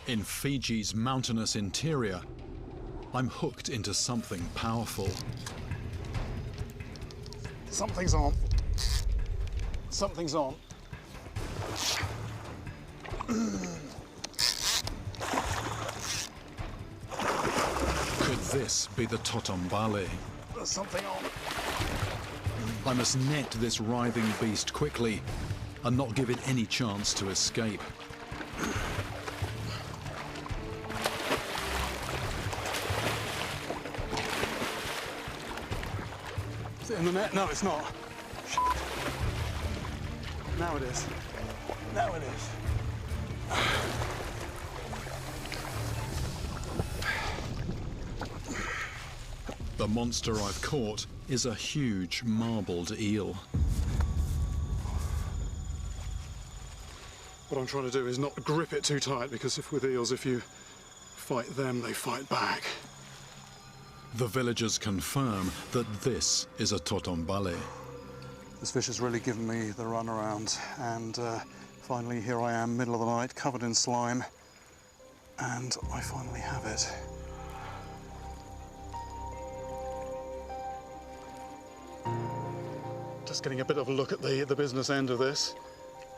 In Fiji's mountainous interior, I'm hooked into something powerful. Something's on. Something's on. Could this be the Totombale? There's something on. I must net this writhing beast quickly and not give it any chance to escape. Is it in the net? No, it's not. Shit. Now it is. Now it is. The monster I've caught is a huge marbled eel. What I'm trying to do is not grip it too tight, because with eels, if you fight them, they fight back. The villagers confirm that this is a Totombale. This fish has really given me the runaround, and finally here I am, middle of the night, covered in slime, and I finally have it. Just getting a bit of a look at the business end of this,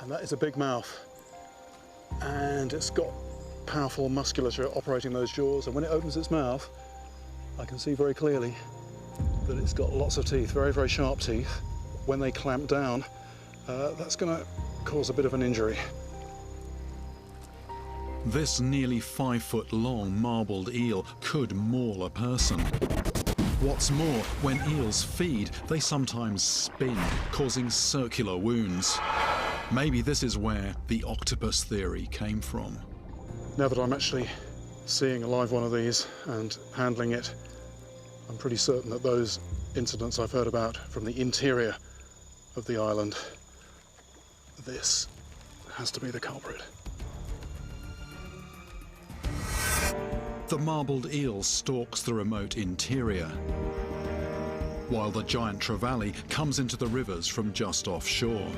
and that is a big mouth, and it's got powerful musculature operating those jaws, and when it opens its mouth I can see very clearly that it's got lots of teeth, very, very sharp teeth. When they clamp down, that's going to cause a bit of an injury. This nearly 5-foot-long marbled eel could maul a person. What's more, when eels feed, they sometimes spin, causing circular wounds. Maybe this is where the octopus theory came from. Now that I'm actually seeing a live one of these and handling it, I'm pretty certain that those incidents I've heard about from the interior of the island, this has to be the culprit. The marbled eel stalks the remote interior, while the giant trevally comes into the rivers from just offshore.